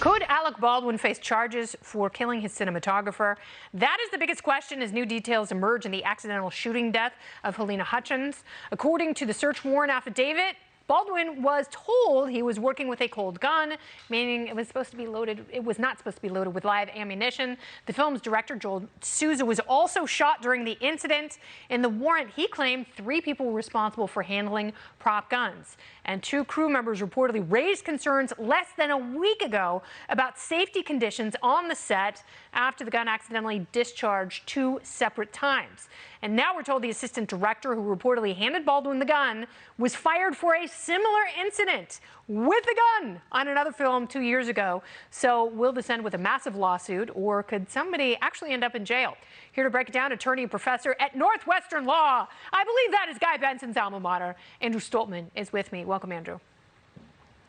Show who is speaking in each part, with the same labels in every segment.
Speaker 1: Could Alec Baldwin face charges for killing his cinematographer? That is the biggest question as new details emerge in the accidental shooting death of Helena Hutchins. According to the search warrant affidavit, Baldwin was told he was working with a cold gun, meaning it was supposed to be loaded. It was not supposed to be loaded with live ammunition. The film's director, Joel Souza, was also shot during the incident. In the warrant, he claimed 3 people were responsible for handling prop guns. And 2 crew members reportedly raised concerns less than a week ago about safety conditions on the set after the gun accidentally discharged 2 separate times. And now we're told the assistant director who reportedly handed Baldwin the gun was fired for a similar incident with a gun on another film 2 years ago. So will this end with a massive lawsuit, or could somebody actually end up in jail? Here to break it down, attorney and professor at Northwestern Law. I believe that is Guy Benson's alma mater. Andrew Stoltmann is with me. Welcome, Andrew.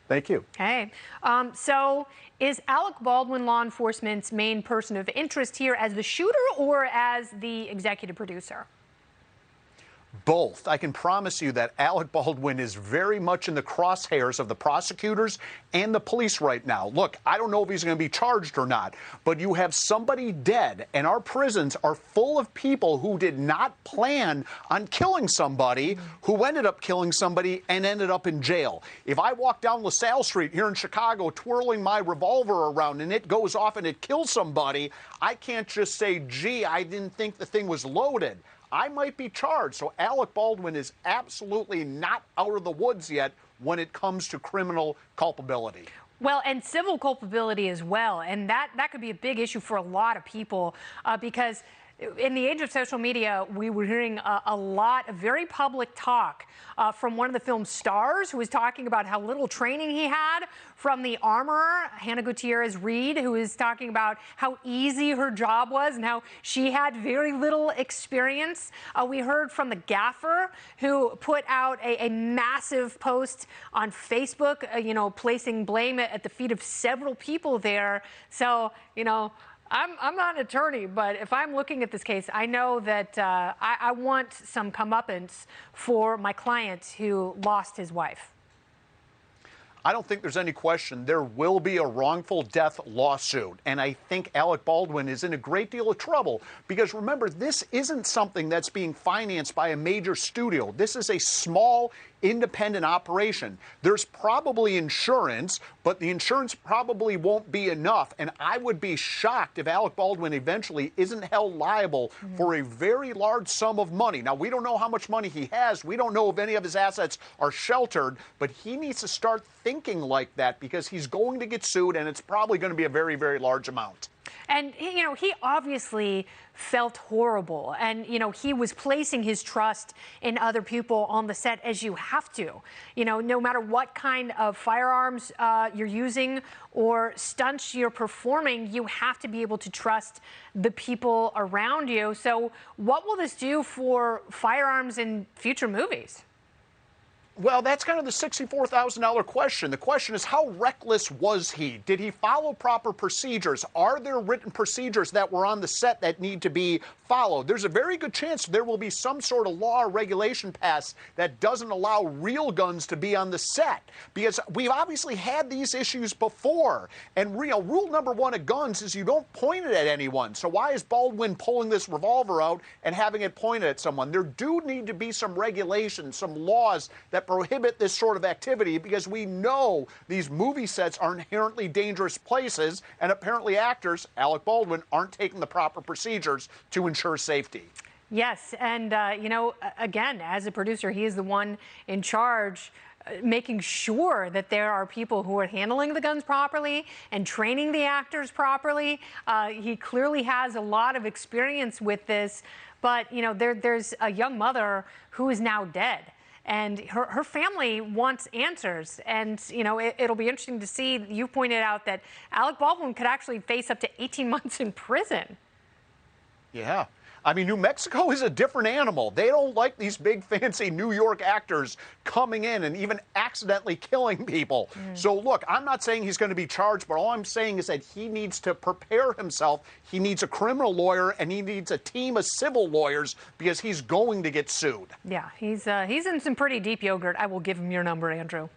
Speaker 2: Thank you.
Speaker 1: Hey, so is Alec Baldwin law enforcement's main person of interest here as the shooter or as the executive producer?
Speaker 2: Both. I can promise you that Alec Baldwin is very much in the crosshairs of the prosecutors and the police right now. Look, I don't know if he's going to be charged or not, but you have somebody dead, and our prisons are full of people who did not plan on killing somebody, who ended up killing somebody and ended up in jail. If I walk down LaSalle Street here in Chicago twirling my revolver around and it goes off and it kills somebody, I can't just say, gee, I didn't think the thing was loaded. I might be charged. So Alec Baldwin is absolutely not out of the woods yet when it comes to criminal culpability.
Speaker 1: Well, and civil culpability as well. And that could be a big issue for a lot of people because in the age of social media, we were hearing a lot of very public talk from one of the film's stars who was talking about how little training he had from the armorer, Hannah Gutierrez-Reed, who is talking about how easy her job was and how she had very little experience. We heard from the gaffer who put out a massive post on Facebook, placing blame at the feet of several people there. So, I'm not an attorney, but if I'm looking at this case, I know that I want some comeuppance for my client who lost his wife.
Speaker 2: I don't think there's any question there will be a wrongful death lawsuit. And I think Alec Baldwin is in a great deal of trouble because, remember, this isn't something that's being financed by a major studio. This is a small, independent operation. There's probably insurance, but the insurance probably won't be enough. And I would be shocked if Alec Baldwin eventually isn't held liable for a very large sum of money. Now, we don't know how much money he has. We don't know if any of his assets are sheltered, but he needs to start thinking like that because he's going to get sued, and it's probably going to be a very, very large amount.
Speaker 1: And, he obviously felt horrible. And, he was placing his trust in other people on the set, as you have to. No matter what kind of firearms you're using or stunts you're performing, you have to be able to trust the people around you. So what will this do for firearms in future movies?
Speaker 2: Well, that's kind of the $64,000 question. The question is, how reckless was he? Did he follow proper procedures? Are there written procedures that were on the set that need to be followed? There's a very good chance there will be some sort of law or regulation passed that doesn't allow real guns to be on the set, because we've obviously had these issues before. And rule number 1 of guns is you don't point it at anyone. So why is Baldwin pulling this revolver out and having it pointed at someone? There do need to be some regulations, some laws that prohibit this sort of activity, because we know these movie sets are inherently dangerous places, and apparently actors, Alec Baldwin, aren't taking the proper procedures to ensure safety.
Speaker 1: Yes, and, again, as a producer, he is the one in charge making sure that there are people who are handling the guns properly and training the actors properly. He clearly has a lot of experience with this, but, there's a young mother who is now dead. And her family wants answers. And, it'll be interesting to see. You pointed out that Alec Baldwin could actually face up to 18 months in prison.
Speaker 2: Yeah. I mean, New Mexico is a different animal. They don't like these big, fancy New York actors coming in and even accidentally killing people. So, look, I'm not saying he's going to be charged, but all I'm saying is that he needs to prepare himself. He needs a criminal lawyer, and he needs a team of civil lawyers because he's going to get sued.
Speaker 1: Yeah, he's in some pretty deep yogurt. I will give him your number, Andrew.